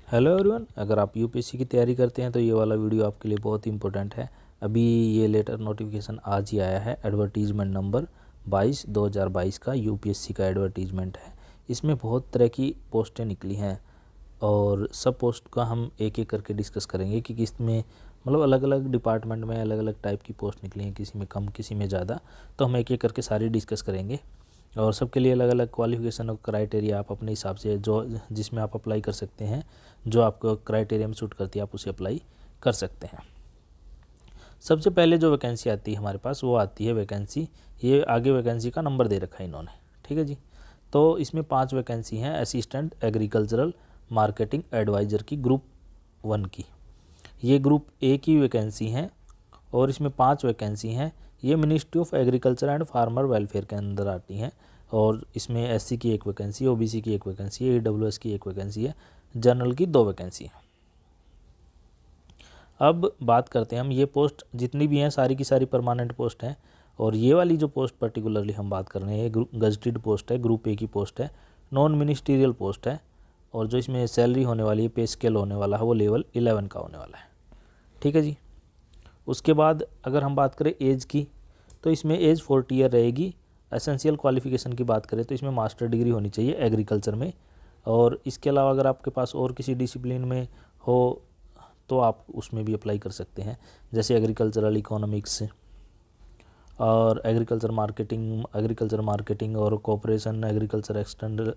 Hello everyone, अगर आप UPSC की तैयारी करते हैं तो ये वाला वीडियो आपके लिए बहुत इंपॉर्टेंट है। अभी ये लेटर नोटिफिकेशन आज ही आया है। एडवर्टीजमेंट नंबर 22/2022 का यूपीएससी का एडवर्टीजमेंट है। इसमें बहुत तरह की पोस्टें निकली हैं और सब पोस्ट का हम एक एक करके डिस्कस करेंगे कि किस में मतलब अलग अलग डिपार्टमेंट में अलग अलग टाइप की पोस्ट निकली हैं, किसी में कम किसी में ज़्यादा। तो हम एक एक करके सारी डिस्कस करेंगे और सबके लिए अलग अलग क्वालिफिकेशन और क्राइटेरिया आप अपने हिसाब से जो जिसमें आप अप्लाई कर सकते हैं, जो आपको क्राइटेरिया में सूट करती है आप उसे अप्लाई कर सकते हैं। सबसे पहले जो वैकेंसी आती है हमारे पास वो आती है वैकेंसी, ये आगे वैकेंसी का नंबर दे रखा है इन्होंने, ठीक है जी। तो इसमें 5 वैकेंसी हैं असिस्टेंट एग्रीकल्चरल मार्केटिंग एडवाइज़र की ग्रुप 1 की। ये ग्रुप ए की वैकेंसी हैं और इसमें 5 वैकेंसी हैं। ये ministry of agriculture and farmer welfare के अंदर आती हैं और इसमें एससी की 1 वैकेंसी है, ओबीसी की 1 वैकेंसी है, ईडब्ल्यूएस की 1 वैकेंसी है, जनरल की 2 वैकेंसी है। अब बात करते हैं हम, ये पोस्ट जितनी भी हैं सारी की सारी परमानेंट पोस्ट हैं और ये वाली जो पोस्ट पर्टिकुलरली हम बात कर रहे हैं ये गजटेड पोस्ट है, ग्रुप ए की पोस्ट है, नॉन मिनिस्टीरियल पोस्ट है और जो इसमें सैलरी होने वाली है, पे स्केल होने वाला है वो लेवल 11 का होने वाला है, ठीक है जी। उसके बाद अगर हम बात करें एज की तो इसमें एज 40 ईयर रहेगी। एसेंशियल क्वालिफिकेशन की बात करें तो इसमें मास्टर डिग्री होनी चाहिए एग्रीकल्चर में और इसके अलावा अगर आपके पास और किसी डिसिप्लिन में हो तो आप उसमें भी अप्लाई कर सकते हैं, जैसे एग्रीकल्चरल इकोनॉमिक्स और एग्रीकल्चर मार्केटिंग और cooperation, agriculture extend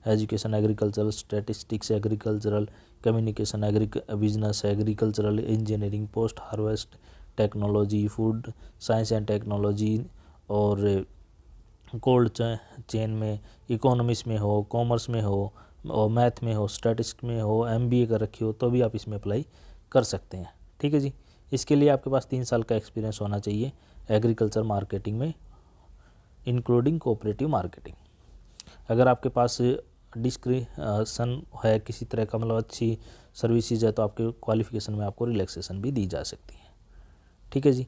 education, agricultural statistics, agricultural communication, business, agricultural engineering, post harvest technology, food science and technology और कोल्ड चेन में, इकोनॉमिक्स में हो, कॉमर्स में हो और मैथ में हो, स्टैटिस्टिक्स में हो, एमबीए कर रखी हो तो भी आप इसमें अप्लाई कर सकते हैं, ठीक है जी। इसके लिए आपके पास 3 साल का एक्सपीरियंस होना चाहिए एग्रीकल्चर मार्केटिंग में, इंक्लूडिंग कोऑपरेटिव मार्केटिंग। अगर आपके पास डिस्क्रिप्शन है किसी तरह का, मतलब अच्छी सर्विसेज है, तो आपके क्वालिफिकेशन में आपको रिलैक्सेशन भी दी जा सकती है, ठीक है जी।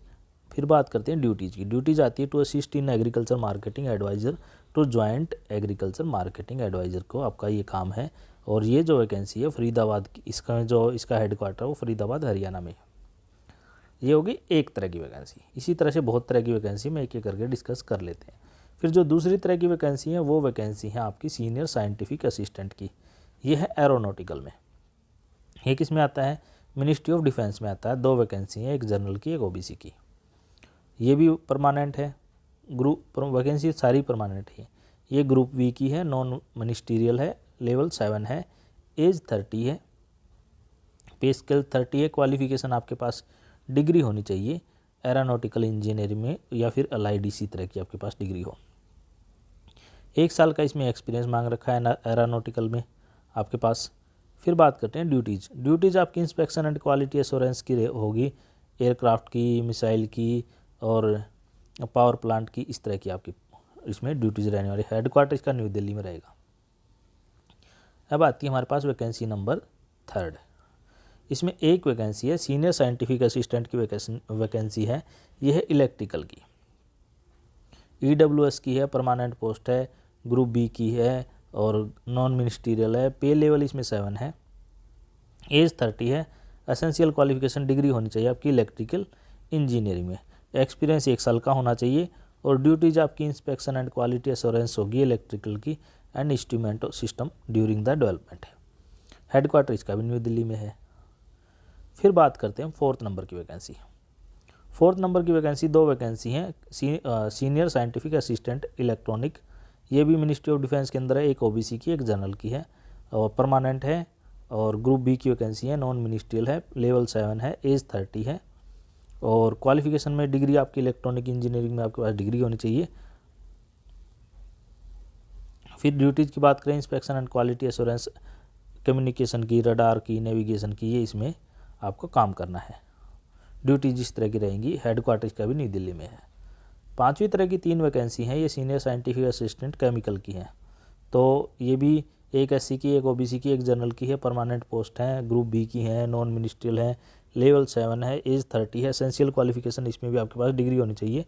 फिर बात करते हैं ड्यूटीज़ की। ड्यूटीज़ आती है to assist in agriculture marketing adviser to joint agriculture marketing adviser को आपका ये काम है और ये जो वैकेंसी है फरीदाबाद की, इसका हेडक्वार्टर है वो फरीदाबाद हरियाणा में है। ये होगी एक तरह की वैकेंसी। इसी तरह से बहुत तरह की वैकेंसी में एक एक करके डिस्कस कर लेते हैं। फिर जो दूसरी तरह की वैकेंसी है वो वैकेंसी है आपकी सीनियर साइंटिफिक असिस्टेंट की। ये है एरोनॉटिकल में। ये किस में आता है? मिनिस्ट्री ऑफ डिफेंस में आता है। 2 वैकेंसी हैं, एक जनरल की एक ओबीसी की। ये भी परमानेंट है। ग्रुप वैकेंसी सारी परमानेंट है। ये ग्रुप वी की है, नॉन मिनिस्टीरियल है, लेवल 7 है, एज 30 है, पे स्केल 30 है। क्वालिफिकेशन आपके पास डिग्री होनी चाहिए एरोनॉटिकल इंजीनियरिंग में या फिर अलाइड इसी तरह की आपके पास डिग्री हो। 1 साल का इसमें एक्सपीरियंस मांग रखा है एरोनॉटिकल में आपके पास। फिर बात करते हैं ड्यूटीज़ आपकी इंस्पेक्शन एंड क्वालिटी एश्योरेंस की होगी, एयरक्राफ्ट की, मिसाइल की और पावर प्लांट की, इस तरह की आपकी इसमें ड्यूटीज़ रहने वाली। हेडक्वार्टर इसका न्यू दिल्ली में रहेगा। अब आती है हमारे पास वैकेंसी नंबर 3। इसमें एक वैकेंसी है सीनियर साइंटिफिक असिस्टेंट की वैकेंसी है। यह है इलेक्ट्रिकल की, ईडब्ल्यूएस की है, परमानेंट पोस्ट है, ग्रुप बी की है और नॉन मिनिस्टीरियल है। पे लेवल इसमें 7 है, एज 30 है। एसेंशियल क्वालिफिकेशन डिग्री होनी चाहिए आपकी इलेक्ट्रिकल इंजीनियरिंग में, एक्सपीरियंस 1 साल का होना चाहिए और ड्यूटीज आपकी इंस्पेक्शन एंड क्वालिटी एश्योरेंस होगी इलेक्ट्रिकल की and instrument system during the development है। हेडक्वार्टर इसका भी न्यू दिल्ली में है। फिर बात करते हैं 4th नंबर की वैकेंसी। 4th नंबर की वैकेंसी 2 वैकेंसी हैं, सीनियर साइंटिफिक असिस्टेंट इलेक्ट्रॉनिक। ये भी मिनिस्ट्री ऑफ डिफेंस के अंदर है, एक ओबीसी की एक जनरल की है और परमानेंट है और ग्रुप बी की वैकेंसी है, नॉन मिनिस्ट्रियल है, लेवल 7 है, एज 30 है और क्वालिफिकेशन में डिग्री आपकी इलेक्ट्रॉनिक इंजीनियरिंग में आपके पास डिग्री होनी चाहिए। फिर ड्यूटीज़ की बात करें, inspection and quality assurance, communication की, रडार की, नेविगेशन की, ये इसमें आपको काम करना है। ड्यूटी जिस तरह की रहेंगी। हेडक्वार्टर का भी नई दिल्ली में है। 5वीं तरह की 3 वैकेंसी हैं, ये सीनियर साइंटिफिक असिस्टेंट केमिकल की हैं। तो ये भी एक एससी की, एक ओबीसी की, एक जनरल की है, परमानेंट पोस्ट हैं, ग्रुप बी की हैं, नॉन मिनिस्ट्रियल है, लेवल 7 है, एज 30 है। एसेंशियल क्वालिफिकेशन इसमें भी आपके पास डिग्री होनी चाहिए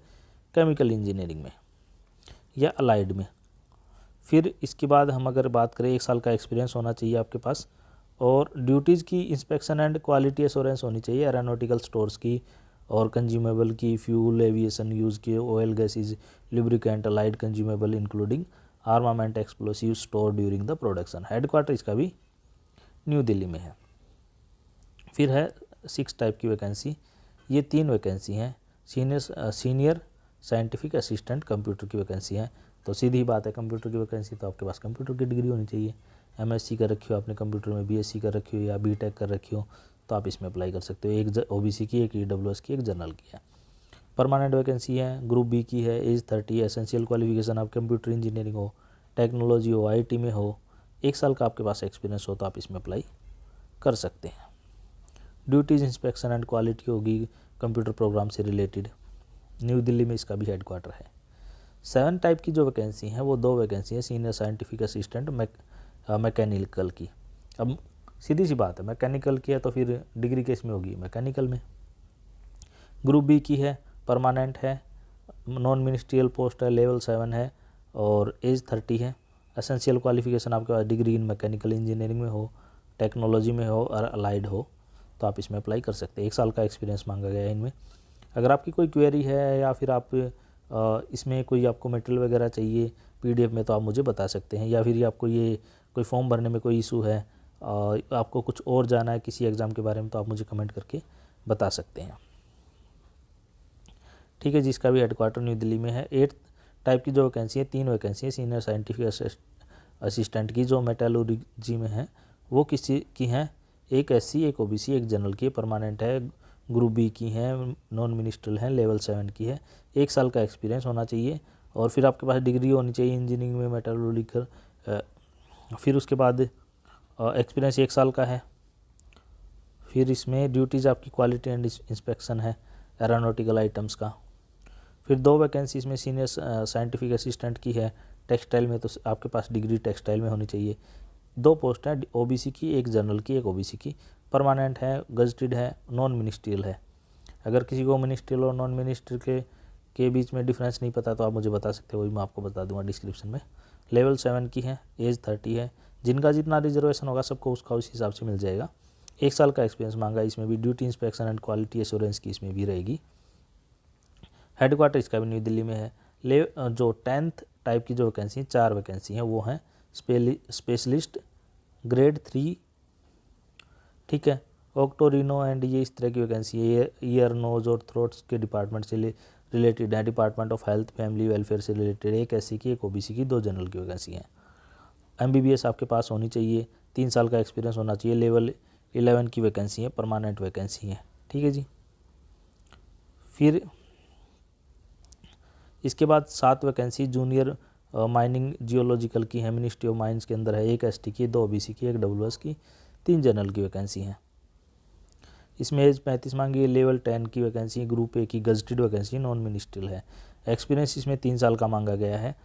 केमिकल इंजीनियरिंग में या अलाइड में। फिर इसके बाद हम अगर बात करें 1 साल का एक्सपीरियंस होना चाहिए आपके पास और ड्यूटीज़ की इंस्पेक्शन एंड क्वालिटी एश्योरेंस होनी चाहिए एरोनॉटिकल स्टोर्स की और कंज्यूमेबल की, फ्यूल एविएशन यूज़ के, oil gases, lubricant, light consumable including armament, explosive store during the production. Headquarter इसका भी न्यू दिल्ली में है। फिर है 6 टाइप की वैकेंसी, ये 3 वैकेंसी हैं। सीनियर साइंटिफिक असिस्टेंट कंप्यूटर की वैकेंसी है। तो सीधी बात है, कंप्यूटर की वैकेंसी तो आपके पास कंप्यूटर की डिग्री होनी चाहिए। एमएससी कर रखी हो आपने कंप्यूटर में, बीएससी कर रखी हो या बीटेक कर रखी हो तो आप इसमें अप्लाई कर सकते हो। एक ओबीसी की, एक ईडब्ल्यूएस की, एक जनरल की है। परमानेंट वैकेंसी है, ग्रुप बी की है, एज 30 है, एसेंशियल क्वालिफिकेशन आप कंप्यूटर इंजीनियरिंग हो, टेक्नोलॉजी हो, आईटी में हो, 1 साल का आपके पास एक्सपीरियंस हो तो आप इसमें अप्लाई कर सकते हैं। ड्यूटीज़ इंस्पेक्शन एंड क्वालिटी होगी कंप्यूटर प्रोग्राम से रिलेटेड। न्यू दिल्ली में इसका भी हेडक्वार्टर है। 7 टाइप की जो वैकेंसी हैं वो 2 वैकेंसी है, सीनियर साइंटिफिक असिस्टेंट मैकेनिकल की। अब सीधी सी बात है, मैकेनिकल की है तो फिर डिग्री किस में होगी, मैकेनिकल में। ग्रुप बी की है, परमानेंट है, नॉन मिनिस्ट्रियल पोस्ट है, लेवल 7 है और एज 30 है। एसेंशियल क्वालिफिकेशन आपके पास डिग्री इन मैकेनिकल इंजीनियरिंग में हो, टेक्नोलॉजी में हो और अलाइड हो तो आप इसमें अप्लाई कर सकते हैं। 1 साल का एक्सपीरियंस मांगा गया है इनमें। अगर आपकी कोई क्वेरी है या फिर आप इसमें कोई आपको मटेरियल वगैरह चाहिए पीडीएफ में तो आप मुझे बता सकते हैं, या फिर आपको ये कोई फॉर्म भरने में कोई इशू है, आपको कुछ और जाना है किसी एग्ज़ाम के बारे में तो आप मुझे कमेंट करके बता सकते हैं। ठीक है, जिसका भी हेडक्वार्टर न्यू दिल्ली में है। 8 टाइप की जो वैकेंसी है, 3 वैकेंसी है सीनियर साइंटिफिक असिस्टेंट की जो मेटलर्जी में है वो किसी की हैं, एक एससी, एक ओबीसी, एक जनरल की, परमानेंट है। ग्रुप बी की हैं, नॉन मिनिस्ट्रियल हैं, लेवल 7 की है। 1 साल का एक्सपीरियंस होना चाहिए और फिर आपके पास डिग्री होनी चाहिए इंजीनियरिंग में मेटलर्जिकल। फिर उसके बाद एक्सपीरियंस 1 साल का है। फिर इसमें ड्यूटीज़ आपकी क्वालिटी एंड इंस्पेक्शन है एरोनॉटिकल आइटम्स का। फिर 2 वैकेंसी इसमें सीनियर साइंटिफिक असिस्टेंट की है टेक्सटाइल में, तो आपके पास डिग्री टेक्सटाइल में होनी चाहिए। 2 पोस्ट हैं ओबीसी की, एक जनरल की, एक ओबीसी की। परमानेंट है, गजटेड है, नॉन मिनिस्ट्रियल है। अगर किसी को मिनिस्ट्रियल और नॉन मिनिस्ट्रियल के बीच में डिफरेंस नहीं पता तो आप मुझे बता सकते हो, वही मैं आपको बता दूंगा डिस्क्रिप्शन में। लेवल 7 की है, एज 30 है। जिनका जितना रिजर्वेशन होगा सबको उसका उस हिसाब से मिल जाएगा। 1 साल का एक्सपीरियंस मांगा, इसमें भी duty inspection and quality assurance की इसमें भी रहेगी। हेडक्वार्टर इसका भी न्यू दिल्ली में है। जो 10th टाइप की जो वैकेंसी 4 वैकेंसी हैं वो हैं स्पेशलिस्ट ग्रेड 3, ठीक है, ऑक्टोरिनो एंड ये इस तरह की वैकेंसी है। ईयर, नोज और थ्रोट्स के डिपार्टमेंट से रिलेटेड है। Department of health family welfare से रिलेटेड, एक एससी की, एक ओबीसी की, 2 जनरल की वैकेंसी हैं। एमबीबीएस आपके पास होनी चाहिए, 3 साल का एक्सपीरियंस होना चाहिए। लेवल 11 की वैकेंसी है, परमानेंट वैकेंसी है। ठीक है जी। फिर इसके बाद 7 वैकेंसी जूनियर माइनिंग जियोलॉजिकल की है, मिनिस्ट्री ऑफ माइंस के अंदर है। एक एसटी की, 2 ओबीसी की, एक डब्ल्यूएस की, 3 जनरल की वैकेंसी हैं। इसमें एज 35 मांगी है। लेवल 10 की वैकेंसी, ग्रुप ए की गजटेड वैकेंसी, नॉन मिनिस्ट्रियल है। एक्सपीरियंस इसमें 3 साल का मांगा गया है।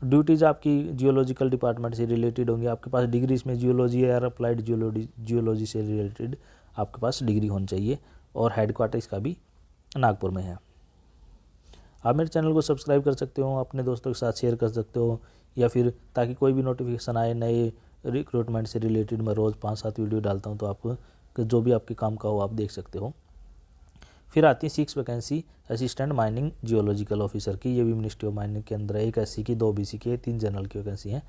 ड्यूटीज़ आपकी जियोलॉजिकल डिपार्टमेंट से रिलेटेड होंगी। आपके पास डिग्री इसमें जियोलॉजी या अप्लाइड जियोलॉजी से रिलेटेड आपके पास डिग्री होनी चाहिए और हेडक्वार्टर इसका भी नागपुर में है। आप मेरे चैनल को सब्सक्राइब कर सकते हो, अपने दोस्तों के साथ शेयर कर सकते हो, या फिर ताकि कोई भी नोटिफिकेशन आए नए रिक्रूटमेंट से रिलेटेड, मैं रोज़ 5-7 वीडियो डालता हूँ तो आप जो भी आपके काम का हो आप देख सकते हो। फिर आती है 6 vacancy assistant mining geological officer की, ये भी मिनिस्ट्री ऑफ माइनिंग के अंदर है। एक एससी की, 2 ओबीसी की, 3 जनरल की वैकेंसी हैं।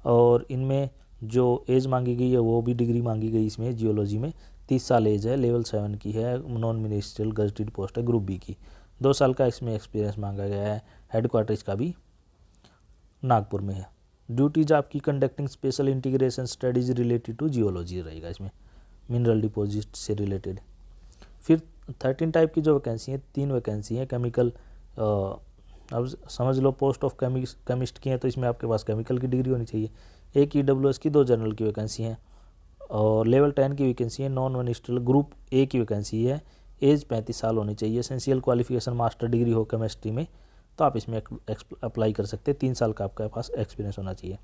और इनमें जो एज मांगी गई है वो भी डिग्री मांगी गई इसमें जियोलॉजी में, 30 साल एज है। लेवल 7 की है, नॉन मिनिस्ट्रियल गजटेड पोस्ट है, ग्रुप बी की। 2 साल का इसमें एक्सपीरियंस मांगा गया है। हेडक्वार्टर इसका भी नागपुर में है। ड्यूटीज आपकी conducting special integration studies related to geology रहेगा इसमें, मिनरल डिपॉजिट से रिलेटेड। फिर 13 टाइप की जो वैकेंसी है, 3 वैकेंसी है केमिकल। अब समझ लो पोस्ट ऑफ केमिस्ट की है तो इसमें आपके पास केमिकल की डिग्री होनी चाहिए। एक ईडब्ल्यूएस की, 2 जनरल की वैकेंसी हैं और लेवल 10 की वैकेंसी है। नॉन मिनिस्ट्रियल ग्रुप ए की वैकेंसी है। एज 35 साल होनी चाहिए। एसेंशियल क्वालिफिकेशन मास्टर डिग्री हो केमिस्ट्री में तो आप इसमें अप्लाई कर सकते हैं। 3 साल का आपके पास एक्सपीरियंस होना चाहिए।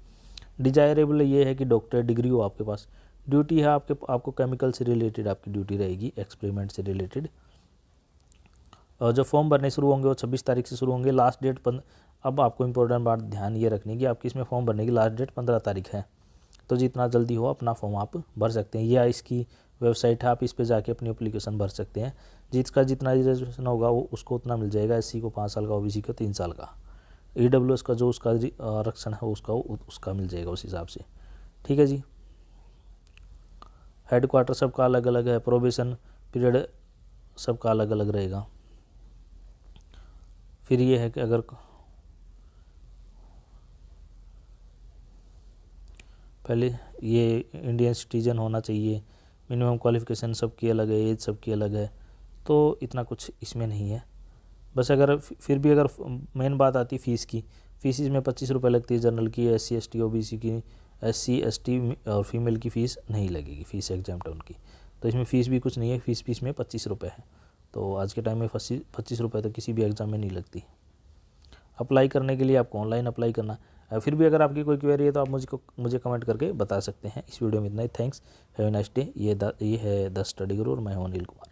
डिजायरेबल ये है कि डॉक्टर डिग्री हो आपके पास। ड्यूटी है आपको केमिकल से रिलेटेड आपकी ड्यूटी रहेगी, एक्सपेरिमेंट से रिलेटेड। और जो फॉर्म भरने शुरू होंगे वो 26 तारीख से शुरू होंगे। लास्ट डेट अब आपको इंपॉर्टेंट बात ध्यान ये रखनी है कि आपकी इसमें फॉर्म भरने की लास्ट डेट 15 तारीख है। तो जितना जल्दी हो अपना फॉर्म आप भर सकते हैं, या इसकी वेबसाइट है, आप इस पे जाके अपनी एप्लीकेशन भर सकते हैं। जिसका जितना रिजर्वेशन होगा वो उसको उतना मिल जाएगा। एससी को 5 साल का, ओबीसी को 3 साल का, ईडब्ल्यूएस का जो उसका आरक्षण है उसका मिल जाएगा उस हिसाब से। ठीक है जी। हेडक्वार्टर सबका अलग अलग है, प्रोबेशन पीरियड सबका अलग अलग रहेगा। फिर ये है कि अगर पहले ये इंडियन सिटीजन होना चाहिए, मिनिमम क्वालिफ़िकेशन सबकी अलग है, एज सबकी अलग है, तो इतना कुछ इसमें नहीं है। बस अगर फिर भी अगर मेन बात आती फ़ीस की, फ़ीस इसमें 25 रुपये लगती है जनरल की, SC ST OBC की, SC ST और फीमेल की फ़ीस नहीं लगेगी, फ़ीस एग्जाम्प्ट है उनकी। तो इसमें फ़ीस भी कुछ नहीं है, फ़ीस में 25 रुपये है। तो आज के टाइम में 25 रुपये तो किसी भी एग्ज़ाम में नहीं लगती। अप्लाई करने के लिए आपको ऑनलाइन अप्लाई करना। फिर भी अगर आपकी कोई क्वेरी है तो आप मुझे कमेंट करके बता सकते हैं। इस वीडियो में इतना ही। Thanks, have a nice day. ये है द स्टडी गुरु और मैं हूं अनिल कुमार।